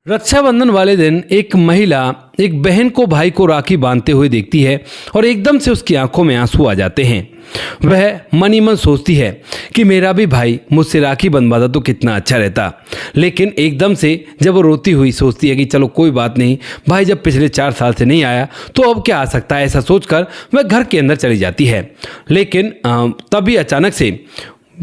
रक्षाबंधन वाले दिन एक महिला एक बहन को भाई को राखी बांधते हुए देखती है और एकदम से उसकी आंखों में आंसू आ जाते हैं। वह मन ही मन सोचती है कि मेरा भी भाई मुझसे राखी बंधवाता तो कितना अच्छा रहता। लेकिन एकदम से जब वो रोती हुई सोचती है कि चलो कोई बात नहीं, भाई जब पिछले 4 साल से नहीं आया तो अब क्या आ सकता है, ऐसा सोचकर वह घर के अंदर चली जाती है। लेकिन तभी अचानक से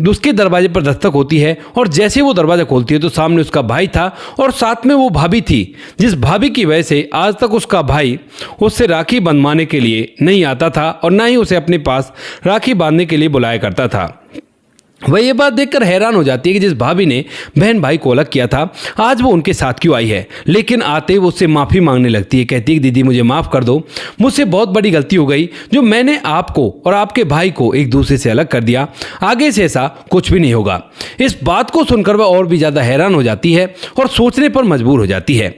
उसके दरवाजे पर दस्तक होती है और जैसे वो दरवाज़ा खोलती है तो सामने उसका भाई था और साथ में वो भाभी थी, जिस भाभी की वजह से आज तक उसका भाई उससे राखी बंधवाने के लिए नहीं आता था और ना ही उसे अपने पास राखी बांधने के लिए बुलाया करता था। वह ये बात देखकर हैरान हो जाती है कि जिस भाभी ने बहन भाई को अलग किया था आज वो उनके साथ क्यों आई है। लेकिन आते वो उससे माफ़ी मांगने लगती है, कहती है कि दीदी मुझे माफ़ कर दो, मुझसे बहुत बड़ी गलती हो गई जो मैंने आपको और आपके भाई को एक दूसरे से अलग कर दिया, आगे से ऐसा कुछ भी नहीं होगा। इस बात को सुनकर वह और भी ज़्यादा हैरान हो जाती है और सोचने पर मजबूर हो जाती है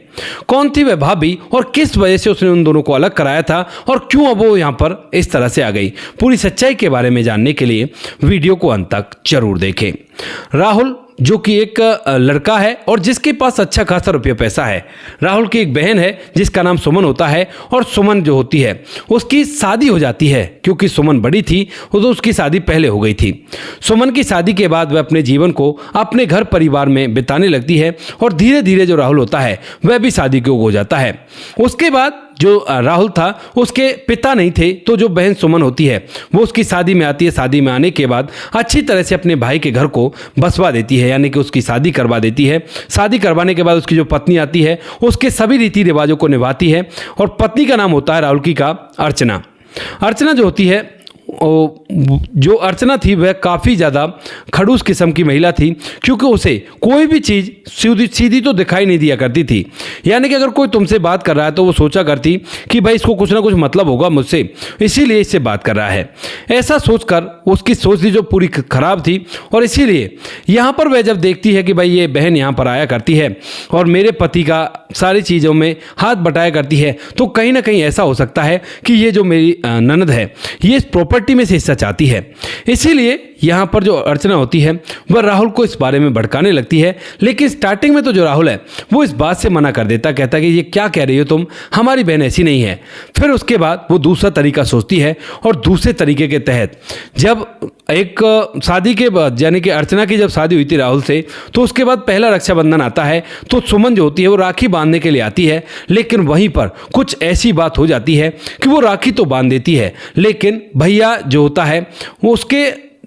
कौन थी वह भाभी और किस वजह से उसने उन दोनों को अलग कराया था और क्यों अब वो यहाँ पर इस तरह से आ गई। पूरी सच्चाई के बारे में जानने के लिए वीडियो को अंत तक जरूर देखें। राहुल जो कि एक लड़का है और जिसके पास अच्छा खासा रुपया पैसा है। राहुल की एक बहन है जिसका नाम सुमन होता है और सुमन जो होती है उसकी शादी हो जाती है। क्योंकि सुमन बड़ी थी वो तो उसकी शादी पहले हो गई थी। सुमन की शादी के बाद वह अपने जीवन को अपने घर परिवार में बिताने लगती है और धीरे धीरे जो राहुल होता है वह भी शादी के योग्य हो जाता है। उसके बाद जो राहुल था उसके पिता नहीं थे, तो जो बहन सुमन होती है वो उसकी शादी में आती है। शादी में आने के बाद अच्छी तरह से अपने भाई के घर को बसवा देती है, यानी कि उसकी शादी करवा देती है। शादी करवाने के बाद उसकी जो पत्नी आती है उसके सभी रीति रिवाजों को निभाती है और पत्नी का नाम होता है राहुल की का अर्चना। अर्चना जो होती है जो अर्चना थी वह काफ़ी ज़्यादा खड़ूस किस्म की महिला थी, क्योंकि उसे कोई भी चीज़ सीधी तो दिखाई नहीं दिया करती थी। यानी कि अगर कोई तुमसे बात कर रहा है तो वो सोचा करती कि भाई इसको कुछ ना कुछ मतलब होगा मुझसे, इसीलिए इससे बात कर रहा है। ऐसा सोचकर उसकी सोच थी जो पूरी खराब थी। और इसीलिए यहाँ पर वह जब देखती है कि भाई ये बहन यहाँ पर आया करती है और मेरे पति का सारी चीज़ों में हाथ बटाया करती है, तो कहीं ना कहीं ऐसा हो सकता है कि ये जो मेरी ननद है ये इस प्रॉपर्टी में से हिस्सा चाहती है। इसीलिए यहाँ पर जो अर्चना होती है वह राहुल को इस बारे में भड़काने लगती है। लेकिन स्टार्टिंग में तो जो राहुल है वो इस बात से मना कर देता, कहता कि ये क्या कह रही हो तुम, हमारी बहन ऐसी नहीं है। फिर उसके बाद वो दूसरा तरीका सोचती है और दूसरे तरीके के तहत जब एक शादी के बाद, यानी कि अर्चना की जब शादी हुई थी राहुल से, तो उसके बाद पहला रक्षाबंधन आता है तो सुमन जो होती है वो राखी बांधने के लिए आती है। लेकिन वहीं पर कुछ ऐसी बात हो जाती है कि वो राखी तो बांध देती है, लेकिन भैया जो होता है वो उसके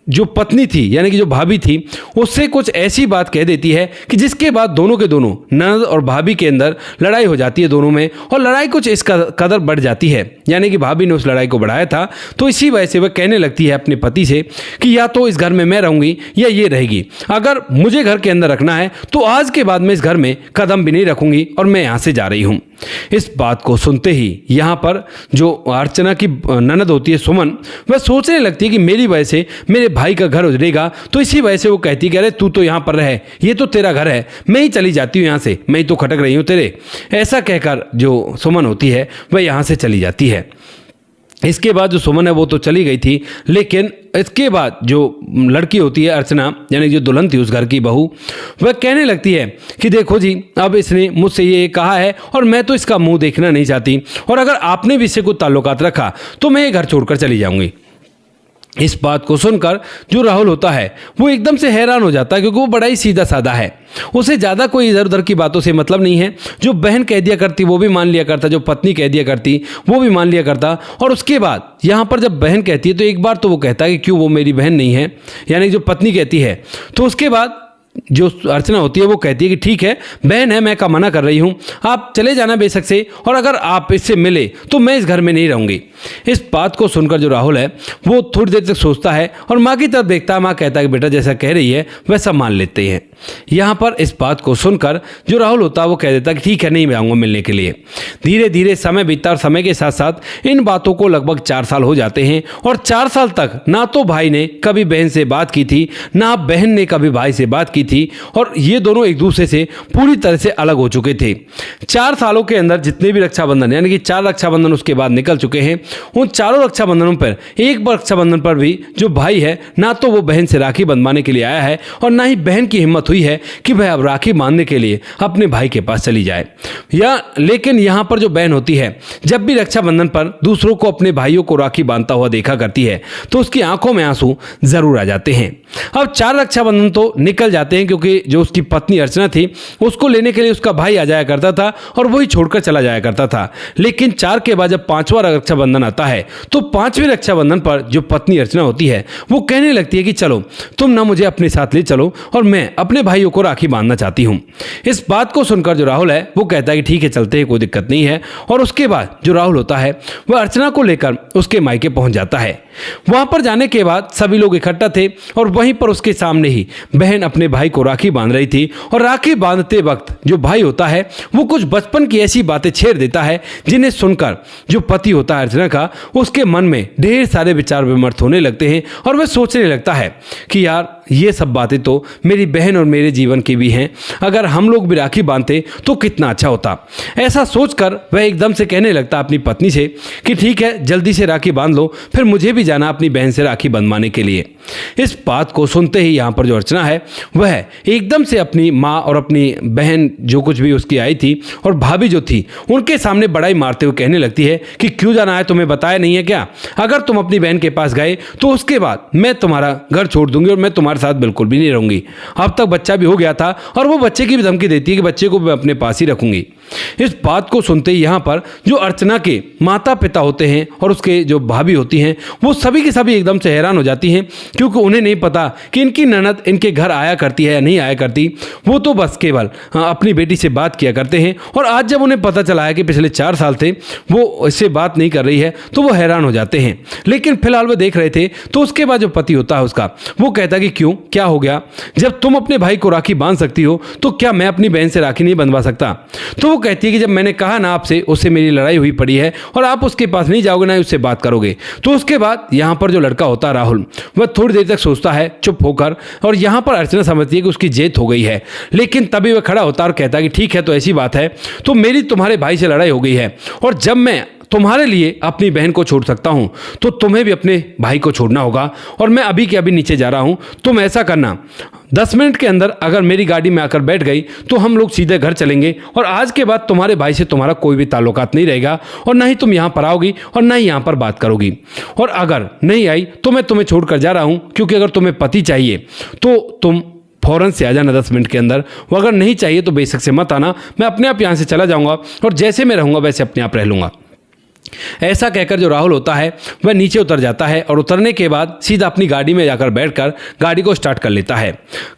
जो पत्नी थी यानी कि जो भाभी थी उससे कुछ ऐसी बात कह देती है कि जिसके बाद दोनों के दोनों ननद और भाभी के अंदर लड़ाई हो जाती है दोनों में। और लड़ाई कुछ इस कदर बढ़ जाती है, यानी कि भाभी ने उस लड़ाई को बढ़ाया था, तो इसी वजह से वह कहने लगती है अपने पति से कि या तो इस घर में मैं रहूँगी या ये रहेगी। अगर मुझे घर के अंदर रखना है तो आज के बाद मैं इस घर में कदम भी नहीं रखूँगी और मैं यहाँ से जा रही हूँ। इस बात को सुनते ही यहाँ पर जो अर्चना की ननद होती है सुमन, वह सोचने लगती है कि मेरी वजह से मेरे भाई का घर उजड़ेगा। तो इसी वजह से वो कहती कि अरे तू तो यहाँ पर रहे, ये तो तेरा घर है, मैं ही चली जाती हूँ यहाँ से, मैं ही तो खटक रही हूँ तेरे। ऐसा कहकर जो सुमन होती है वह यहाँ से चली जाती है। इसके बाद जो सुमन है वो तो चली गई थी, लेकिन इसके बाद जो लड़की होती है अर्चना, यानी जो दुल्हन थी उस घर की बहू, वह कहने लगती है कि देखो जी अब इसने मुझसे ये कहा है और मैं तो इसका मुंह देखना नहीं चाहती, और अगर आपने भी इससे कुछ ताल्लुकात रखा तो मैं ये घर छोड़कर चली जाऊंगी। इस बात को सुनकर जो राहुल होता है वो एकदम से हैरान हो जाता है, क्योंकि वो बड़ा ही सीधा साधा है, उसे ज़्यादा कोई इधर उधर की बातों से मतलब नहीं है। जो बहन कह दिया करती वो भी मान लिया करता, जो पत्नी कह दिया करती वो भी मान लिया करता। और उसके बाद यहाँ पर जब बहन कहती है तो एक बार तो वो कहता है कि क्यों वो मेरी बहन नहीं है, यानी जो पत्नी कहती है। तो उसके बाद जो अर्चना होती है वो कहती है कि ठीक है बहन है, मैं का मना कर रही हूँ, आप चले जाना बेशक से, और अगर आप इससे मिले तो मैं इस घर में नहीं रहूँगी। इस बात को सुनकर जो राहुल है वो थोड़ी देर तक सोचता है और माँ की तरफ देखता है। माँ कहता है कि बेटा जैसा कह रही है वैसा मान लेते हैं। यहाँ पर इस बात को सुनकर जो राहुल होता है वो कह देता है कि ठीक है नहीं मैं आऊँगा मिलने के लिए। धीरे धीरे समय बीतता और समय के साथ साथ इन बातों को लगभग 4 साल हो जाते हैं और 4 साल तक ना तो भाई ने कभी बहन से बात की थी, ना बहन ने कभी भाई से बात की थी, और ये दोनों एक दूसरे से पूरी तरह से अलग हो चुके थे। 4 सालों के अंदर जितने भी रक्षाबंधन, यानी कि 4 रक्षाबंधन उसके बाद निकल चुके हैं, उन चारों रक्षाबंधनों पर एक बार रक्षाबंधन पर भी जो भाई है ना तो वो बहन से राखी बंधवाने के लिए आया है और ना ही बहन की हिम्मत हिम्मत हुई है कि वह अब राखी बांधने के लिए अपने भाई के पास चली जाए। लेकिन यहाँ पर जो बहन होती है, जब भी रक्षाबंधन पर दूसरों को अपने भाइयों को राखी बांधता हुआ देखा करती है तो उसकी आंखों में आंसू जरूर आ जाते हैं। अब 4 रक्षाबंधन तो निकल जाते हैं, क्योंकि जो उसकी पत्नी अर्चना थी उसको लेने के लिए उसका भाई आ जाया करता था और वही छोड़कर चला जाया करता था। लेकिन 4 के बाद जब 5वां रक्षाबंधन आता है तो 5वें रक्षाबंधन पर जो पत्नी अर्चना होती है वो कहने लगती है कि चलो तुम ना मुझे अपने साथ ले चलो और मैं अपने भाइयों को राखी बांधना चाहती हूँ। इस बात को सुनकर जो राहुल है वो कहता है कि ठीक है चलते हैं, कोई दिक्कत नहीं है। और उसके बाद जो राहुल होता है वह अर्चना को लेकर उसके मायके पहुंच जाता है। वहां पर जाने के बाद सभी लोग इकट्ठा थे और वहीं पर उसके सामने ही बहन अपने भाई को राखी बांध रही थी। और राखी बांधते वक्त जो भाई होता है वो कुछ बचपन की ऐसी बातें छेड़ देता है जिन्हें सुनकर जो पति होता है अर्चना का, उसके मन में ढेर सारे विचार विमर्श होने लगते हैं और वह सोचने लगता है कि यार ये सब बातें तो मेरी बहन और मेरे जीवन की भी हैं, अगर हम लोग भी राखी बांधते तो कितना अच्छा होता। ऐसा सोचकर वह एकदम से कहने लगता अपनी पत्नी से कि ठीक है जल्दी से राखी बांध लो, फिर मुझे भी जाना अपनी बहन से राखी बंधवाने के लिए। इस बात को सुनते ही यहाँ पर जो अर्चना है वह एकदम से अपनी माँ और अपनी बहन जो कुछ भी उसकी आई थी और भाभी जो थी उनके सामने बड़ाई मारते हुए कहने लगती है कि क्यों जाना है, तुम्हें बताया नहीं है क्या? अगर तुम अपनी बहन के पास गए तो उसके बाद मैं तुम्हारा घर छोड़ दूंगी और मैं तुम्हारे साथ बिल्कुल भी नहीं रहूंगी। अब तक बच्चा भी हो गया था और वो बच्चे की भी धमकी देती है कि बच्चे को मैं अपने पास ही रखूंगी। इस बात को सुनते ही यहाँ पर जो अर्चना के माता पिता होते हैं और उसके जो भाभी होती हैं वो सभी की सभी एकदम से हैरान हो जाती हैं, क्योंकि उन्हें नहीं पता कि इनकी ननद इनके घर आया करती है या नहीं आया करती। वो तो बस केवल अपनी बेटी से बात किया करते हैं और आज जब उन्हें पता चला है कि पिछले 4 साल थे वो इससे बात नहीं कर रही है तो वो हैरान हो जाते हैं। लेकिन फिलहाल वो देख रहे थे तो उसके बाद जो पति होता है उसका वो कहता कि क्यों, क्या हो गया? जब तुम अपने भाई को राखी बांध सकती हो तो क्या मैं अपनी बहन से राखी नहीं बंधवा सकता? तो वो कहती है कि जब मैंने कहा ना आपसे, उससे मेरी लड़ाई हुई पड़ी है और आप उसके पास नहीं जाओगे ना ही उससे बात करोगे। तो उसके बाद यहाँ पर जो लड़का होता है राहुल, वह थोड़ी देर तक सोचता है चुप होकर, और यहाँ पर अर्चना समझती है कि उसकी जीत हो गई है। लेकिन तभी वह खड़ा होता है और कहता है कि ठीक है तो ऐसी बात है, तो मेरी तुम्हारे भाई से लड़ाई हो गई है और जब मैं तुम्हारे लिए अपनी बहन को छोड़ सकता हूं तो तुम्हें भी अपने भाई को छोड़ना होगा और मैं अभी के अभी नीचे जा रहा हूं। तुम ऐसा करना, 10 मिनट के अंदर अगर मेरी गाड़ी में आकर बैठ गई तो हम लोग सीधे घर चलेंगे और आज के बाद तुम्हारे भाई से तुम्हारा कोई भी ताल्लुकात नहीं रहेगा और ना ही तुम यहाँ पर आओगी और ना ही यहाँ पर बात करोगी। और अगर नहीं आई तो मैं तुम्हें छोड़कर जा रहा हूँ, क्योंकि अगर तुम्हें पति चाहिए तो तुम फौरन से आ जाना 10 मिनट के अंदर, वो अगर नहीं चाहिए तो बेशक से मत आना, मैं अपने आप यहाँ से चला जाऊँगा और जैसे मैं रहूँगा वैसे अपने आप रह लूँगा। ऐसा कहकर जो राहुल होता है वह नीचे उतर जाता है और उतरने के बाद सीधा अपनी गाड़ी में जाकर बैठकर गाड़ी को स्टार्ट कर लेता है।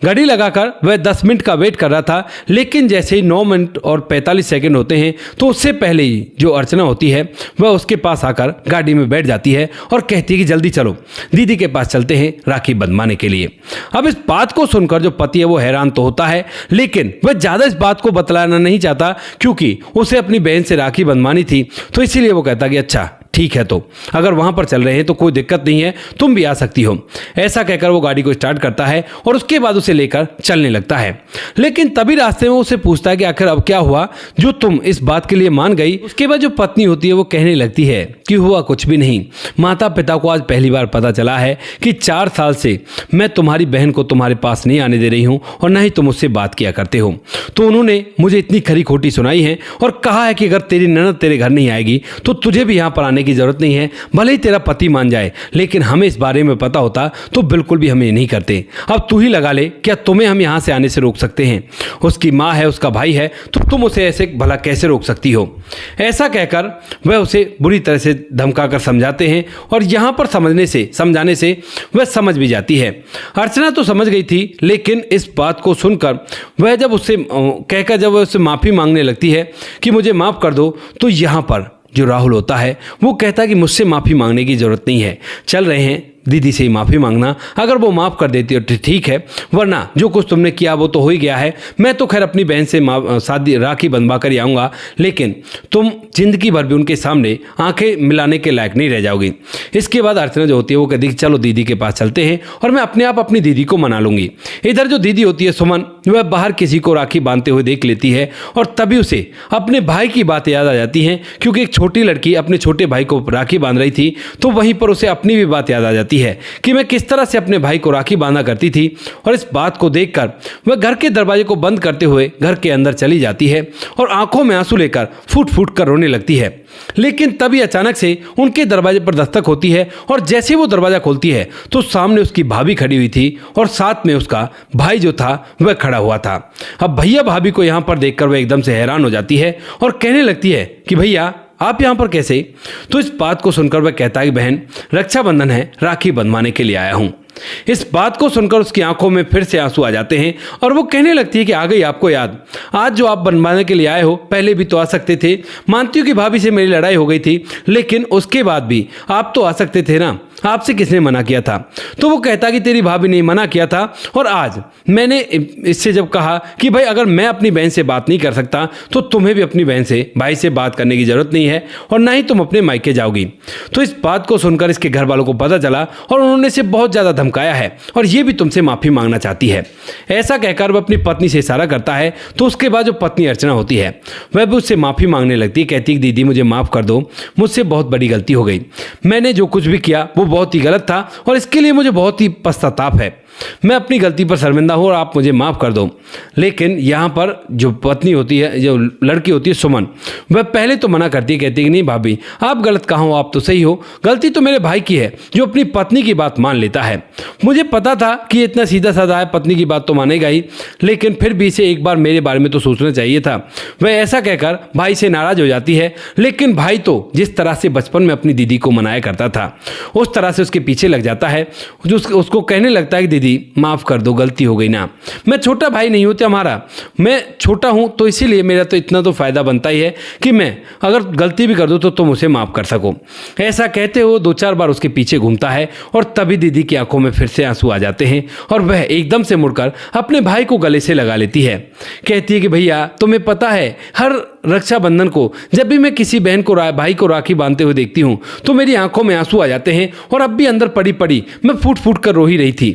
गाड़ी लगाकर वह 10 मिनट का वेट कर रहा था, लेकिन जैसे ही 9 मिनट और 45 सेकंड होते हैं तो उससे पहले ही जो अर्चना होती है वह उसके पास आकर गाड़ी में बैठ जाती है और कहती है कि जल्दी चलो, दीदी के पास चलते हैं राखी बंधवाने के लिए। अब इस बात को सुनकर जो पति है वो हैरान तो होता है, लेकिन वह ज़्यादा इस बात को बतलाना नहीं चाहता, क्योंकि उसे अपनी बहन से राखी बंधवानी थी। तो इसीलिए वो कहता कि अच्छा ठीक है, तो अगर वहां पर चल रहे हैं तो कोई दिक्कत नहीं है, तुम भी आ सकती हो। ऐसा कहकर वो गाड़ी को स्टार्ट करता है और उसके बाद उसे लेकर चलने लगता है। लेकिन तभी रास्ते में उसे पूछता है कि आखिर अब क्या हुआ जो तुम इस बात के लिए मान गई। उसके बाद जो पत्नी होती है वो कहने लगती है कि हुआ कुछ भी नहीं, माता पिता को आज पहली बार पता चला है कि 4 साल से मैं तुम्हारी बहन को तुम्हारे पास नहीं आने दे रही हूँ और ना ही तुम उससे बात किया करते हो। तो उन्होंने मुझे इतनी खरी खोटी सुनाई है और कहा है कि अगर तेरी ननद तेरे घर नहीं आएगी तो तुझे भी यहाँ पर आने की जरूरत नहीं है, भले ही तेरा पति मान जाए, लेकिन हमें इस बारे में पता होता तो बिल्कुल भी हमें नहीं करते। अब तू ही लगा ले, क्या तुम्हें हम यहां से आने से रोक सकते हैं? उसकी मां है, उसका भाई है, तो तुम उसे ऐसे भला कैसे रोक सकती हो? ऐसा कहकर वह उसे बुरी तरह से धमकाकर समझाते हैं और यहां पर समझाने से वह समझ भी जाती है। अर्चना तो समझ गई थी, लेकिन इस बात को सुनकर वह जब उससे माफी मांगने लगती है कि मुझे माफ कर दो, तो यहां पर जो राहुल होता है वो कहता है कि मुझसे माफ़ी मांगने की ज़रूरत नहीं है, चल रहे हैं दीदी से ही माफ़ी मांगना, अगर वो माफ़ कर देती है तो ठीक है, वरना जो कुछ तुमने किया वो तो हो ही गया है। मैं तो खैर अपनी बहन से शादी राखी बंधवा कर ही आऊँगा, लेकिन तुम जिंदगी भर भी उनके सामने आंखें मिलाने के लायक नहीं रह जाओगी। इसके बाद अर्चना जो होती है वो कहती है चलो दीदी के पास चलते हैं और मैं अपने आप अपनी दीदी को मना लूँगी। इधर जो दीदी होती है सुमन, वह बाहर किसी को राखी बांधते हुए देख लेती है और तभी उसे अपने भाई की बात याद आ जाती है, क्योंकि एक छोटी लड़की अपने छोटे भाई को राखी बांध रही थी, तो वहीं पर उसे अपनी भी बात याद आ जाती है बताती है कि मैं किस तरह से अपने भाई को राखी बांधा करती थी, और इस बात को देखकर वह घर के दरवाजे को बंद करते हुए घर के अंदर चली जाती है और आंखों में आंसू लेकर फूट फूट कर रोने लगती है। लेकिन तभी अचानक से उनके दरवाजे पर दस्तक होती है और जैसे वो दरवाजा खोलती है तो सामने उसकी भाभी खड़ी हुई थी और साथ में उसका भाई जो था वह खड़ा हुआ था। अब भैया भाभी को यहाँ पर देखकर वह एकदम से हैरान हो जाती है और कहने लगती है कि भैया आप यहाँ पर कैसे? तो इस बात को सुनकर वह कहता है कि बहन, रक्षाबंधन है, राखी बंधवाने के लिए आया हूँ। इस बात को सुनकर उसकी आंखों में फिर से आंसू आ जाते हैं और वो कहने लगती है कि आ गई आपको याद, आज जो आप बनवाने के लिए आए हो पहले भी तो आ सकते थे। मानती हूँ कि भाभी से मेरी लड़ाई हो गई थी, लेकिन उसके बाद भी आप तो आ सकते थे ना, आपसे किसने मना किया था? तो वो कहता कि तेरी भाभी ने मना किया था, और आज मैंने इससे जब कहा कि भाई अगर मैं अपनी बहन से बात नहीं कर सकता तो तुम्हें भी अपनी बहन से, भाई से बात करने की ज़रूरत नहीं है और ना ही तुम अपने मायके जाओगी। तो इस बात को सुनकर इसके घर वालों को पता चला और उन्होंने इसे बहुत ज़्यादा धमकाया है और ये भी तुमसे माफ़ी मांगना चाहती है। ऐसा कहकर वह अपनी पत्नी से इशारा करता है। तो उसके बाद जो पत्नी अर्चना होती है वह भी उससे माफ़ी मांगने लगती है। कहती है दीदी मुझे माफ़ कर दो, मुझसे बहुत बड़ी गलती हो गई, मैंने जो कुछ भी किया वो बहुत ही गलत था और इसके लिए मुझे बहुत ही पश्चाताप है, मैं अपनी गलती पर शर्मिंदा हूँ और आप मुझे माफ़ कर दो। लेकिन यहाँ पर जो पत्नी होती है, जो लड़की होती है सुमन, वह पहले तो मना करती है, कहती है कि नहीं भाभी आप गलत कहाँ हो, आप तो सही हो, गलती तो मेरे भाई की है जो अपनी पत्नी की बात मान लेता है। मुझे पता था कि इतना सीधा साधा है, पत्नी की बात तो मानेगा ही, लेकिन फिर भी इसे एक बार मेरे बारे में तो सोचना चाहिए था। वह ऐसा कहकर भाई से नाराज़ हो जाती है। लेकिन भाई तो जिस तरह से बचपन में अपनी दीदी को मनाया करता था उस तरह से उसके पीछे लग जाता है, जो उसको कहने लगता है कि दीदी माफ़ कर दो, गलती हो गई ना, मैं छोटा भाई नहीं हूँ तुम्हारा, मैं छोटा हूँ तो इसीलिए मेरा तो इतना तो फ़ायदा बनता ही है कि मैं अगर गलती भी कर दूँ तो तुम उसे माफ़ कर सको। ऐसा कहते हो 2-4 बार उसके पीछे घूमता है और तभी दीदी की आंखों में फिर से आंसू आ जाते हैं और वह एकदम से मुड़कर अपने भाई को गले से लगा लेती है। कहती है कि भैया तुम्हें पता है, हर रक्षाबंधन को जब भी मैं किसी बहन को भाई को राखी बांधते हुए देखती हूँ तो मेरी आंखों में आंसू आ जाते हैं और अब भी अंदर पड़ी पड़ी मैं फूट फूट कर रो ही रही थी,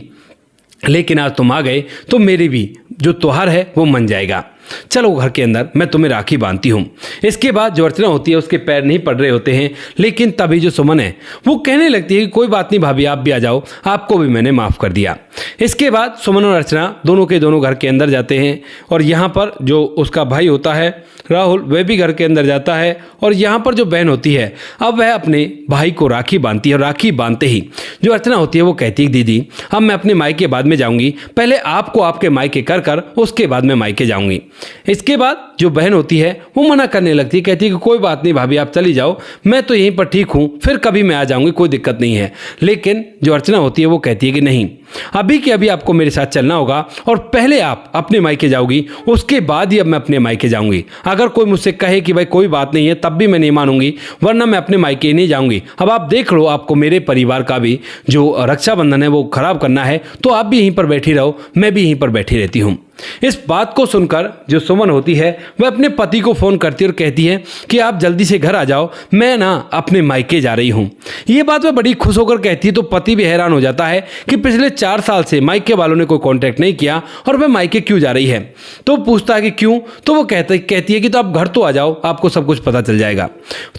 लेकिन आज तुम आ गए तो मेरी भी जो त्योहार है वो मन जाएगा, चलो घर के अंदर मैं तुम्हें राखी बांधती हूँ। इसके बाद जो अर्चना होती है उसके पैर नहीं पड़ रहे होते हैं, लेकिन तभी जो सुमन है वो कहने लगती है कि कोई बात नहीं भाभी आप भी आ जाओ, आपको भी मैंने माफ़ कर दिया। इसके बाद सुमन और अर्चना दोनों के दोनों घर के अंदर जाते हैं और यहाँ पर जो उसका भाई होता है राहुल वह भी घर के अंदर जाता है और यहाँ पर जो बहन होती है अब वह अपने भाई को राखी बांधती है। और राखी बांधते ही जो अर्चना होती है वो कहती है दीदी अब मैं अपने मायके बाद में जाऊँगी, पहले आपको आपके मायके कर उसके बाद मैं मायके जाऊँगी। इसके बाद जो बहन होती है वो मना करने लगती है, कहती है कि कोई बात नहीं भाभी आप चली जाओ, मैं तो यहीं पर ठीक हूँ, फिर कभी मैं आ जाऊँगी, कोई दिक्कत नहीं है। लेकिन जो अर्चना होती है वो कहती है कि नहीं, अभी के अभी आपको मेरे साथ चलना होगा और पहले आप अपने मायके जाओगी, उसके बाद ही अब मैं अपने मायके जाऊँगी। अगर कोई मुझसे कहे कि भाई कोई बात नहीं है तब भी मैं नहीं मानूंगी, वरना मैं अपने मायके नहीं जाऊँगी। अब आप देख लो, आपको मेरे परिवार का भी जो रक्षाबंधन है वो खराब करना है तो आप भी यहीं पर बैठी रहो, मैं भी यहीं पर बैठी रहती हूँ। इस बात को सुनकर जो सुमन होती है वह अपने पति को फ़ोन करती है और कहती है कि आप जल्दी से घर आ जाओ, मैं ना अपने मायके जा रही हूँ। ये बात वह बड़ी खुश होकर कहती है तो पति भी हैरान हो जाता है कि पिछले 4 साल से मायके वालों ने कोई कांटेक्ट नहीं किया और वह मायके क्यों जा रही है। तो पूछता है कि क्यों, तो वो कहती है कि तो आप घर तो आ जाओ, आपको सब कुछ पता चल जाएगा।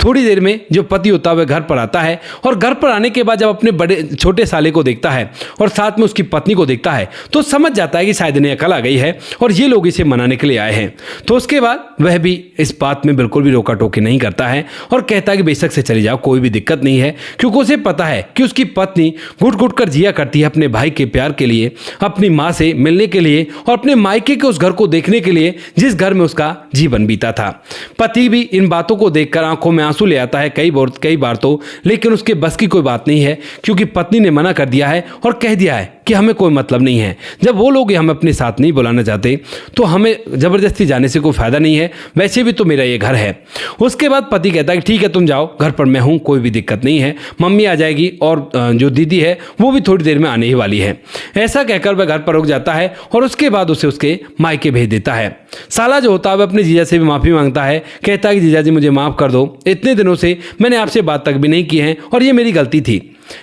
थोड़ी देर में जो पति होता है वह घर पर आता है और घर पर आने के बाद जब अपने छोटे साले को देखता है और साथ में उसकी पत्नी को देखता है तो समझ जाता है कि शायद इन्हें अकल आ गई है और ये लोग इसे मनाने के लिए आए हैं। तो उसके बाद वह भी इस बात में बिल्कुल भी रोका टोकी नहीं करता है और कहता है कि बेशक से चली जाओ, कोई भी दिक्कत नहीं है, क्योंकि उसे पता है कि उसकी पत्नी घुट घुट कर जिया करती है अपने भाई के प्यार के लिए, अपनी माँ से मिलने के लिए और अपने मायके के उस घर को देखने के लिए जिस घर में उसका जीवन बीता था। पति भी इन बातों को देखकर आंखों में आंसू ले आता है कई बार तो, लेकिन उसके बस की कोई बात नहीं है क्योंकि पत्नी ने मना कर दिया है और कह दिया है कि हमें कोई मतलब नहीं है। जब वो लोग हमें अपने साथ नहीं बुलाना चाहते तो हमें ज़बरदस्ती जाने से कोई फ़ायदा नहीं है, वैसे भी तो मेरा ये घर है। उसके बाद पति कहता है कि ठीक है तुम जाओ, घर पर मैं हूँ, कोई भी दिक्कत नहीं है, मम्मी आ जाएगी और जो दीदी है वो भी थोड़ी देर में आने ही वाली है। ऐसा कहकर वह घर पर रुक जाता है और उसके बाद उसे उसके मायके भेज देता है। साला जो होता है वह अपने जीजा से भी माफ़ी मांगता है, कहता है कि जीजा जी मुझे माफ़ कर दो, इतने दिनों से मैंने आपसे बात तक भी नहीं की है और ये मेरी गलती थी।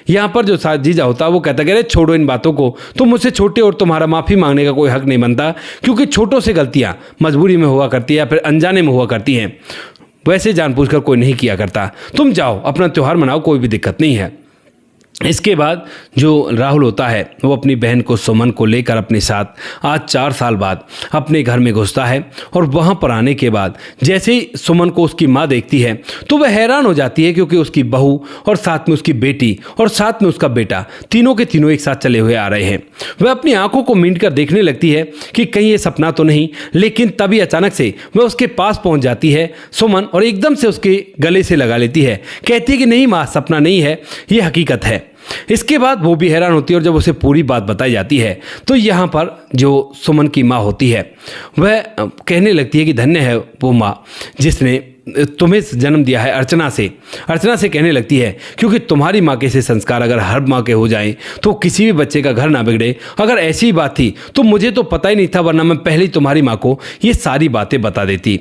यहाँ पर जो जीजा होता है वो कहता है कि छोड़ो इन बातों को, तुम मुझसे छोटे और तुम्हारा माफ़ी मांगने का कोई हक नहीं बनता, क्योंकि छोटों से गलतियाँ मजबूरी में हुआ करती है या फिर अनजाने में हुआ करती हैं, वैसे जानबूझकर कोई नहीं किया करता। तुम जाओ अपना त्यौहार मनाओ, कोई भी दिक्कत नहीं है। इसके बाद जो राहुल होता है वो अपनी बहन को सुमन को लेकर अपने साथ आज 4 साल बाद अपने घर में घुसता है। और वहाँ पर आने के बाद जैसे ही सुमन को उसकी माँ देखती है तो वह हैरान हो जाती है, क्योंकि उसकी बहू और साथ में उसकी बेटी और साथ में उसका बेटा तीनों के तीनों एक साथ चले हुए आ रहे हैं। वह अपनी आंखों को मींट कर देखने लगती है कि कहीं ये सपना तो नहीं, लेकिन तभी अचानक से वह उसके पास पहुंच जाती है सुमन और एकदम से उसके गले से लगा लेती है। कहती है कि नहीं माँ, सपना नहीं है, ये हकीकत है। इसके बाद वो भी हैरान होती है और जब उसे पूरी बात बताई जाती है तो यहाँ पर जो सुमन की माँ होती है वह कहने लगती है कि धन्य है वो माँ जिसने तुम्हें जन्म दिया है अर्चना से कहने लगती है, क्योंकि तुम्हारी माँ के से संस्कार अगर हर माँ के हो जाएं तो किसी भी बच्चे का घर ना बिगड़े। अगर ऐसी ही बात थी तो मुझे तो पता ही नहीं था, वरना मैं पहले ही तुम्हारी माँ को ये सारी बातें बता देती।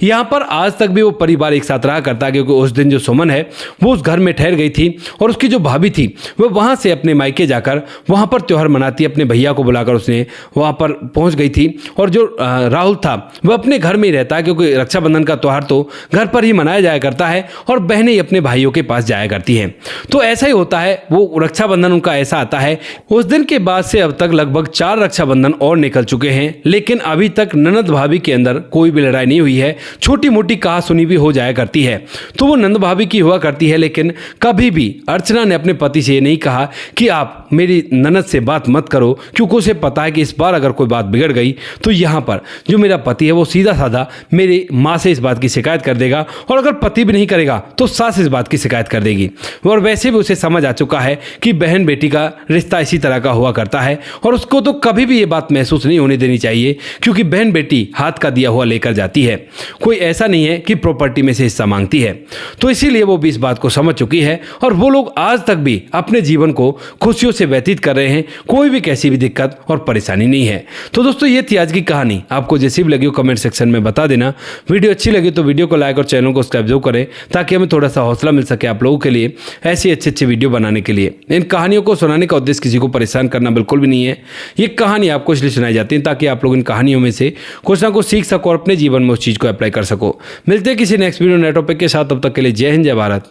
यहाँ पर आज तक भी वो परिवार एक साथ रहा करता, क्योंकि उस दिन जो सुमन है वो उस घर में ठहर गई थी और उसकी जो भाभी थी वह वहाँ से अपने मायके जाकर वहाँ पर त्यौहार मनाती, अपने भैया को बुलाकर उसने वहाँ पर पहुँच गई थी। और जो राहुल था वह अपने घर में ही रहता है, क्योंकि रक्षाबंधन का त्यौहार तो घर पर ही मनाया जाया करता है और बहनें ही अपने भाइयों के पास जाया करती हैं। तो ऐसा ही होता है, वो रक्षाबंधन उनका ऐसा आता है। उस दिन के बाद से अब तक लगभग 4 रक्षाबंधन और निकल चुके हैं, लेकिन अभी तक ननद भाभी के अंदर कोई भी लड़ाई नहीं हुई है। छोटी मोटी कहा सुनी भी हो जाया करती है तो वो नंद भाभी की हुआ करती है, लेकिन कभी भी अर्चना ने अपने पति से ये नहीं कहा कि आप मेरी ननद से बात मत करो, क्योंकि उसे पता है कि इस बार अगर कोई बात बिगड़ गई तो यहाँ पर जो मेरा पति है वो सीधा साधा मेरी माँ से इस बात की शिकायत कर देगा, और अगर पति भी नहीं करेगा तो सास इस बात की शिकायत कर देगी। और वैसे भी उसे समझ आ चुका है कि बहन बेटी का रिश्ता इसी तरह का हुआ करता है और उसको तो कभी भी ये बात महसूस नहीं होने देनी चाहिए, क्योंकि बहन बेटी हाथ का दिया हुआ लेकर जाती है, कोई ऐसा नहीं है कि प्रॉपर्टी में से हिस्सा मांगती है। तो इसीलिए वो भी इस बात को समझ चुकी है और वो लोग आज तक भी अपने जीवन को खुशियों से व्यतीत कर रहे हैं, कोई भी कैसी भी दिक्कत और परेशानी नहीं है। तो दोस्तों ये थी आज की कहानी, आपको जैसी भी लगी हो कमेंट सेक्शन में बता देना। वीडियो अच्छी लगी तो वीडियो को लाइक और चैनल को सब्सक्राइब जरूर करें, ताकि हमें थोड़ा सा हौसला मिल सके आप लोगों के लिए ऐसी अच्छे वीडियो बनाने के लिए। इन कहानियों को सुनाने का उद्देश्य किसी को परेशान करना बिल्कुल भी नहीं है। ये कहानी आपको इसलिए सुनाई जाती है ताकि आप लोग इन कहानियों में से कुछ ना कुछ सीख सको और अपने जीवन में उस चीज़ को अप्लाई कर सको। मिलते हैं किसी नेक्स्ट वीडियो नए टॉपिक के साथ, तब तक के लिए जय हिंद, जय भारत,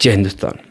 जय हिंदुस्तान।